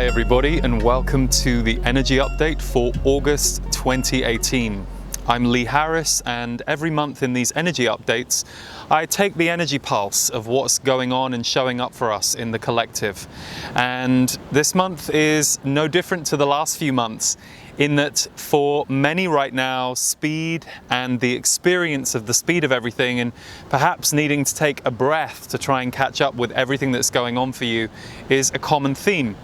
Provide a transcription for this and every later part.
Hi everybody, and welcome to the energy update for August 2018. I'm Lee Harris, and every month in these energy updates I take the energy pulse of what's going on and showing up for us in the collective. And this month is no different to the last few months, in that for many right now, speed and the experience of the speed of everything, and perhaps needing to take a breath to try and catch up with everything that's going on for you, is a common theme.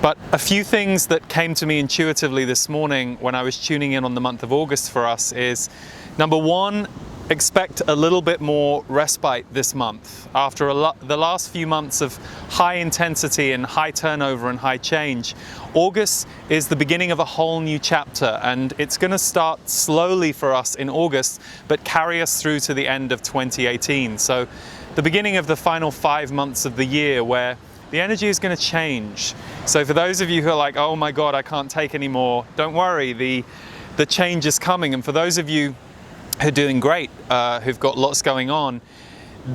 But a few things that came to me intuitively this morning when I was tuning in on the month of August for us is, number one, expect a little bit more respite this month. After the last few months of high intensity and high turnover and high change, August is the beginning of a whole new chapter, and it's going to start slowly for us in August, but carry us through to the end of 2018. So the beginning of the final 5 months of the year where the energy is going to change. So for those of you who are like, oh my God, I can't take any more, don't worry, the change is coming. And for those of you who are doing great, who've got lots going on,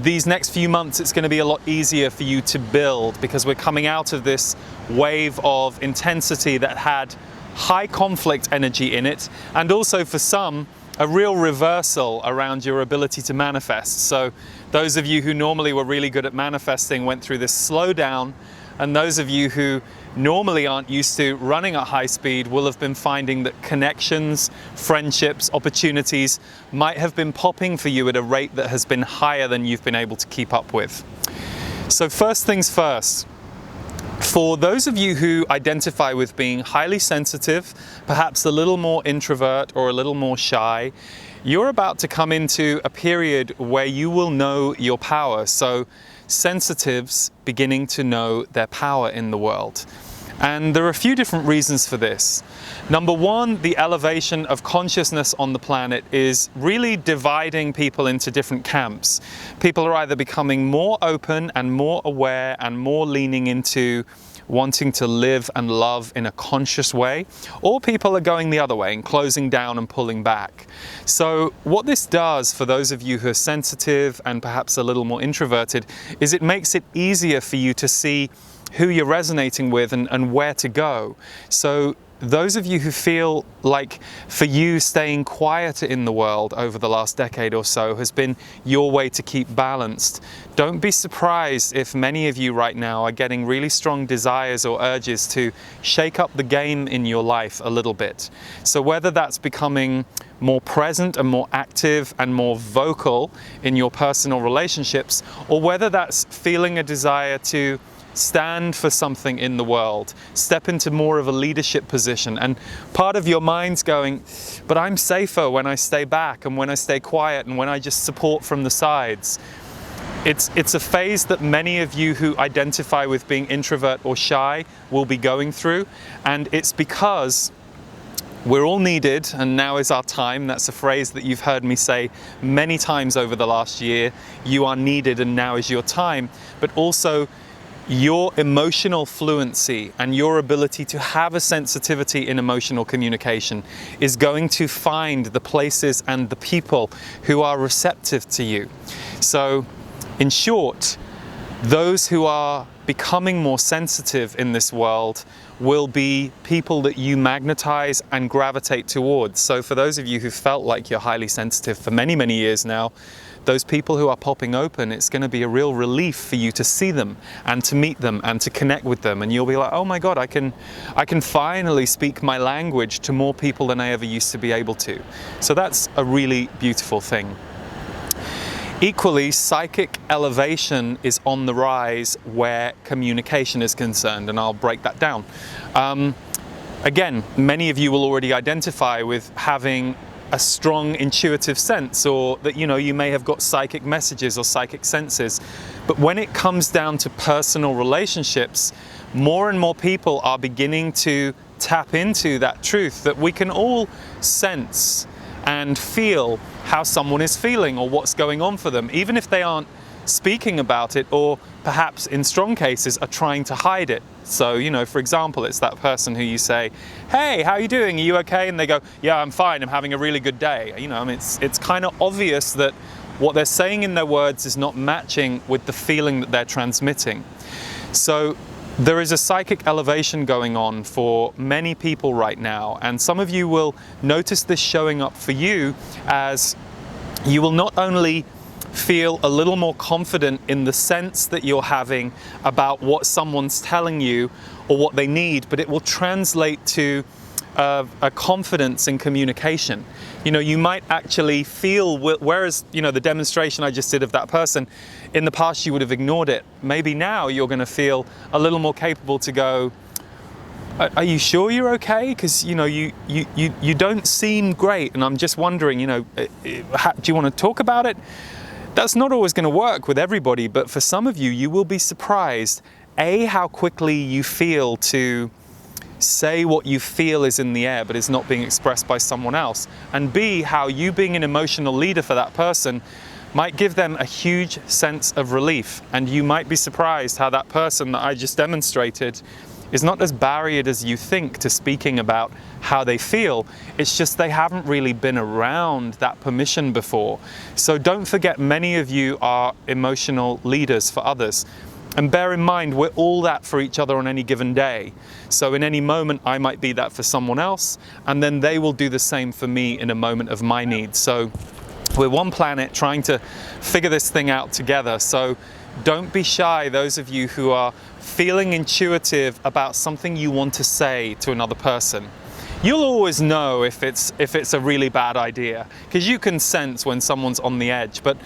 these next few months it's going to be a lot easier for you to build, because we're coming out of this wave of intensity that had high conflict energy in it, and also for some a real reversal around your ability to manifest. So those of you who normally were really good at manifesting went through this slowdown, and those of you who normally aren't used to running at high speed will have been finding that connections, friendships, opportunities might have been popping for you at a rate that has been higher than you've been able to keep up with. So first things first, for those of you who identify with being highly sensitive, perhaps a little more introvert or a little more shy, you're about to come into a period where you will know your power. So sensitives beginning to know their power in the world. And there are a few different reasons for this. Number one, the elevation of consciousness on the planet is really dividing people into different camps. People are either becoming more open and more aware and more leaning into wanting to live and love in a conscious way, or people are going the other way and closing down and pulling back. So what this does for those of you who are sensitive and perhaps a little more introverted is it makes it easier for you to see who you're resonating with and where to go. So those of you who feel like for you staying quieter in the world over the last decade or so has been your way to keep balanced, don't be surprised if many of you right now are getting really strong desires or urges to shake up the game in your life a little bit. So whether that's becoming more present and more active and more vocal in your personal relationships, or whether that's feeling a desire to stand for something in the world, step into more of a leadership position, and part of your mind's going, but I'm safer when I stay back and when I stay quiet and when I just support from the sides. It's a phase that many of you who identify with being introvert or shy will be going through, and it's because we're all needed and now is our time. That's a phrase that you've heard me say many times over the last year. You are needed and now is your time, but also your emotional fluency and your ability to have a sensitivity in emotional communication is going to find the places and the people who are receptive to you. So, in short, those who are becoming more sensitive in this world will be people that you magnetize and gravitate towards. So for those of you who felt like you're highly sensitive for many, many years now, those people who are popping open, it's going to be a real relief for you to see them and to meet them and to connect with them. And you'll be like, oh my God, I can finally speak my language to more people than I ever used to be able to. So that's a really beautiful thing. Equally, psychic elevation is on the rise where communication is concerned, and I'll break that down. Again, many of you will already identify with having a strong intuitive sense, or that you may have got psychic messages or psychic senses. But when it comes down to personal relationships, more and more people are beginning to tap into that truth that we can all sense and feel how someone is feeling or what's going on for them, even if they aren't speaking about it, or perhaps in strong cases are trying to hide it. So, for example, it's that person who you say, hey, how are you doing? Are you okay? And they go, yeah, I'm fine. I'm having a really good day. It's kind of obvious that what they're saying in their words is not matching with the feeling that they're transmitting. So There is a psychic elevation going on for many people right now, and some of you will notice this showing up for you as you will not only feel a little more confident in the sense that you're having about what someone's telling you or what they need, but it will translate to a confidence in communication. You know, you might actually feel, whereas, you know, the demonstration I just did of that person, in the past you would have ignored it. Maybe now you're going to feel a little more capable to go, are you sure you're okay? Because, you know, you don't seem great, and I'm just wondering, you know, do you want to talk about it? That's not always going to work with everybody, but for some of you, you will be surprised, A, how quickly you feel to say what you feel is in the air but is not being expressed by someone else, and B, how you being an emotional leader for that person might give them a huge sense of relief, and you might be surprised how that person that I just demonstrated is not as barriered as you think to speaking about how they feel. It's just they haven't really been around that permission before. So don't forget, many of you are emotional leaders for others. And bear in mind, we're all that for each other on any given day. So in any moment, I might be that for someone else, and then they will do the same for me in a moment of my need. So we're one planet trying to figure this thing out together. So don't be shy, those of you who are feeling intuitive about something you want to say to another person. You'll always know if it's a really bad idea, because you can sense when someone's on the edge, but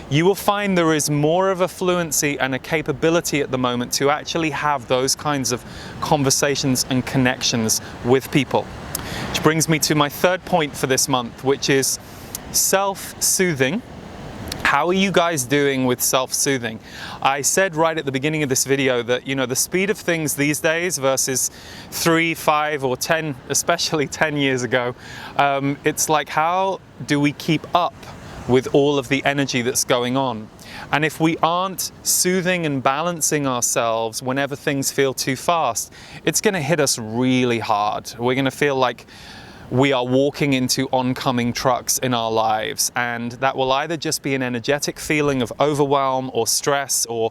you will find there is more of a fluency and a capability at the moment to actually have those kinds of conversations and connections with people. Which brings me to my third point for this month, which is self-soothing. How are you guys doing with self-soothing? I said right at the beginning of this video that, you know, the speed of things these days versus 3, 5 or 10, especially 10 years ago, it's like, how do we keep up with all of the energy that's going on? And if we aren't soothing and balancing ourselves whenever things feel too fast, it's going to hit us really hard. We're going to feel like we are walking into oncoming trucks in our lives, and that will either just be an energetic feeling of overwhelm or stress or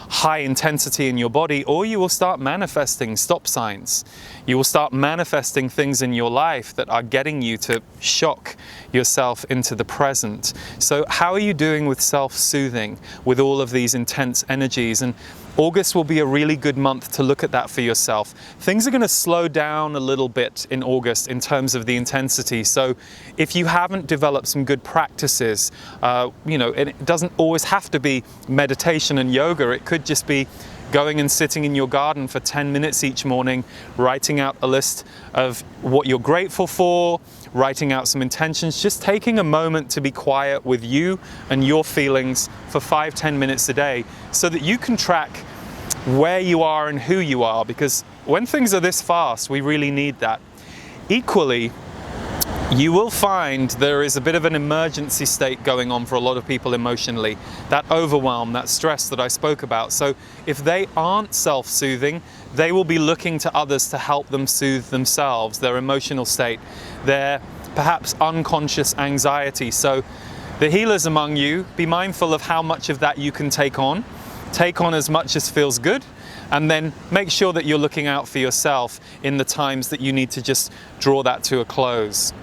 high intensity in your body, or you will start manifesting stop signs. You will start manifesting things in your life that are getting you to shock yourself into the present. So how are you doing with self-soothing with all of these intense energies? And August will be a really good month to look at that for yourself. Things are going to slow down a little bit in August in terms of the intensity. So if you haven't developed some good practices, you know, it doesn't always have to be meditation and yoga. It could just be going and sitting in your garden for 10 minutes each morning, writing out a list of what you're grateful for, writing out some intentions, just taking a moment to be quiet with you and your feelings for 5-10 minutes a day so that you can track where you are and who you are, because when things are this fast, we really need that. Equally, you will find there is a bit of an emergency state going on for a lot of people emotionally, that overwhelm, that stress that I spoke about. So if they aren't self-soothing, they will be looking to others to help them soothe themselves, their emotional state, their perhaps unconscious anxiety. So the healers among you, be mindful of how much of that you can take on as much as feels good, and then make sure that you're looking out for yourself in the times that you need to just draw that to a close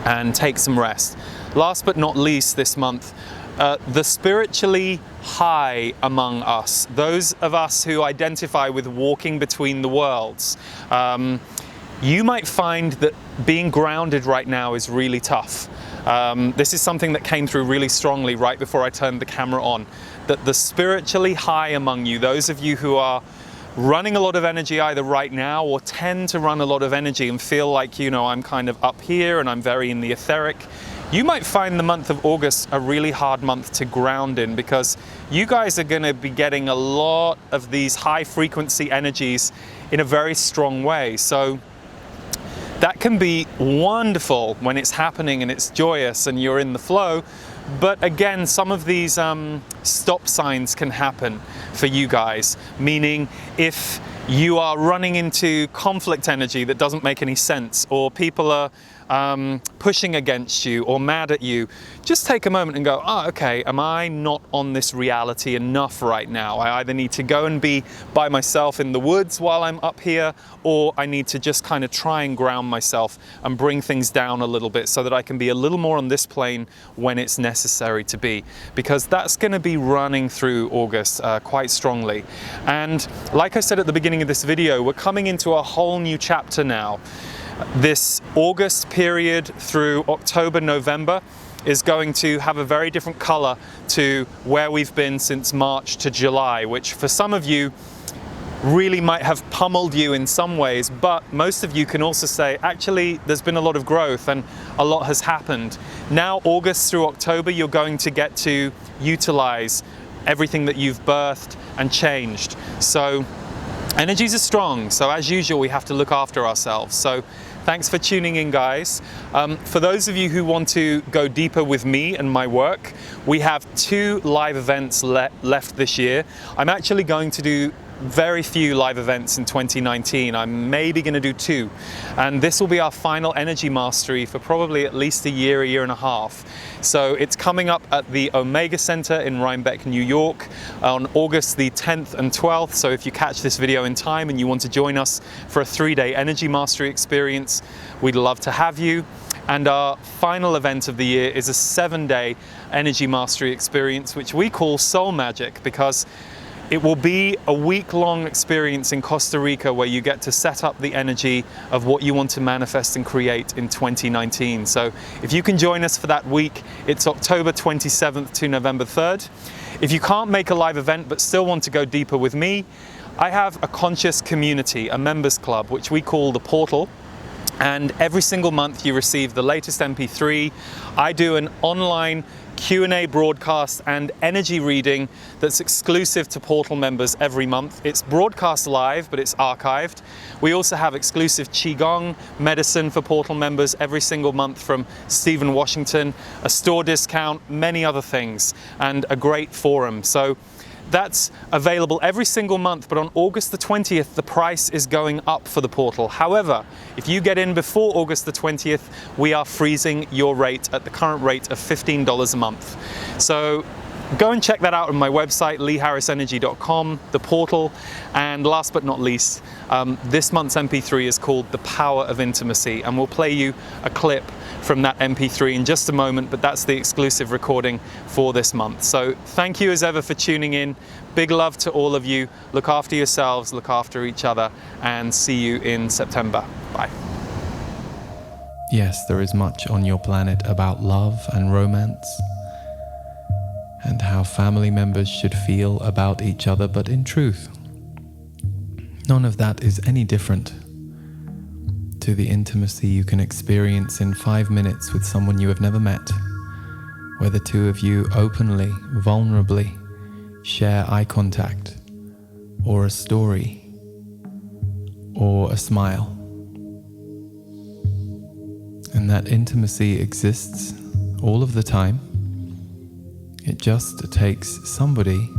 and take some rest. Last but not least this month, the spiritually high among us, those of us who identify with walking between the worlds, you might find that being grounded right now is really tough. This is something that came through really strongly right before I turned the camera on, that the spiritually high among you, those of you who are running a lot of energy either right now or tend to run a lot of energy and feel like, you know, I'm kind of up here and I'm very in the etheric, you might find the month of August a really hard month to ground in, because you guys are going to be getting a lot of these high frequency energies in a very strong way. So that can be wonderful when it's happening and it's joyous and you're in the flow. But again, some of these stop signs can happen for you guys, meaning if you are running into conflict energy that doesn't make any sense, or people are pushing against you or mad at you, just take a moment and go, oh, okay, am I not on this reality enough right now? I either need to go and be by myself in the woods while I'm up here, or I need to just kind of try and ground myself and bring things down a little bit so that I can be a little more on this plane when it's necessary to be, because that's going to be running through August quite strongly. And like I said at the beginning of this video, we're coming into a whole new chapter now. This August period through October, November is going to have a very different color to where we've been since March to July, which for some of you really might have pummeled you in some ways, but most of you can also say, actually, there's been a lot of growth and a lot has happened. Now, August through October, you're going to get to utilize everything that you've birthed and changed. So energies are strong, so as usual, we have to look after ourselves. So thanks for tuning in, guys. For those of you who want to go deeper with me and my work, we have 2 live events left this year. I'm actually going to do very few live events in 2019. I'm maybe going to do 2. And this will be our final energy mastery for probably at least a year and a half. So it's coming up at the Omega Center in Rhinebeck, New York on August the 10th and 12th. So if you catch this video in time and you want to join us for a 3-day energy mastery experience, we'd love to have you. And our final event of the year is a 7-day energy mastery experience, which we call Soul Magic, because it will be a week-long experience in Costa Rica where you get to set up the energy of what you want to manifest and create in 2019. So if you can join us for that week, it's October 27th to November 3rd. If you can't make a live event but still want to go deeper with me, I have a conscious community, a members club, which we call the Portal. And every single month you receive the latest MP3. I do an online Q&A broadcast and energy reading that's exclusive to Portal members every month. It's broadcast live, but it's archived. We also have exclusive Qigong medicine for Portal members every single month from Stephen Washington, a store discount, many other things, and a great forum. So that's available every single month, but on August the 20th, the price is going up for the Portal. However, if you get in before August the 20th, we are freezing your rate at the current rate of $15 a month. So go and check that out on my website, leeharrisenergy.com, the Portal. And last but not least, this month's MP3 is called The Power of Intimacy, and we'll play you a clip from that MP3 in just a moment, but that's the exclusive recording for this month. So thank you as ever for tuning in. Big love to all of you. Look after yourselves, look after each other, and see you in September. Bye. Yes, there is much on your planet about love and romance, and how family members should feel about each other, but in truth, none of that is any different to the intimacy you can experience in 5 minutes with someone you have never met, where the two of you openly, vulnerably share eye contact, or a story, or a smile. And that intimacy exists all of the time. It just takes somebody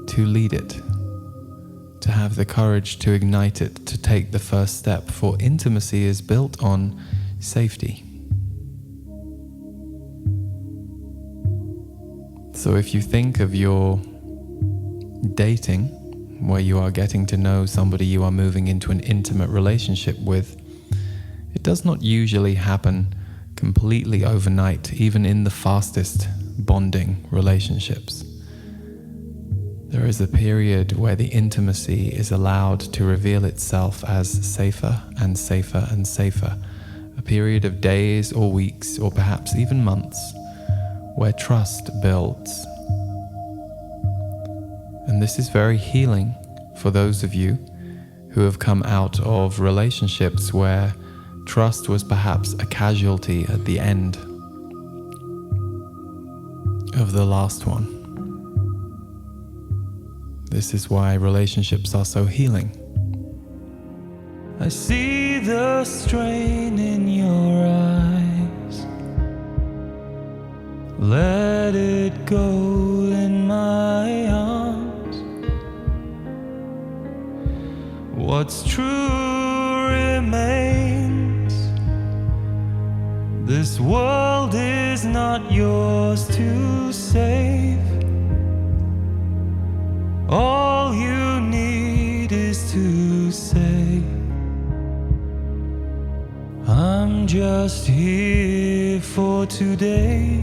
to lead it, to have the courage to ignite it, to take the first step, for intimacy is built on safety. So if you think of your dating, where you are getting to know somebody you are moving into an intimate relationship with, it does not usually happen completely overnight, even in the fastest bonding relationships. There is a period where the intimacy is allowed to reveal itself as safer and safer and safer. A period of days or weeks or perhaps even months where trust builds. And this is very healing for those of you who have come out of relationships where trust was perhaps a casualty at the end of the last one. This is why relationships are so healing. I see the strain in your eyes. Let it go in my arms. What's true remains. This world is not yours to save. All you need is to say, I'm just here for today.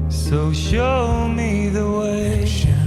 So show me the way.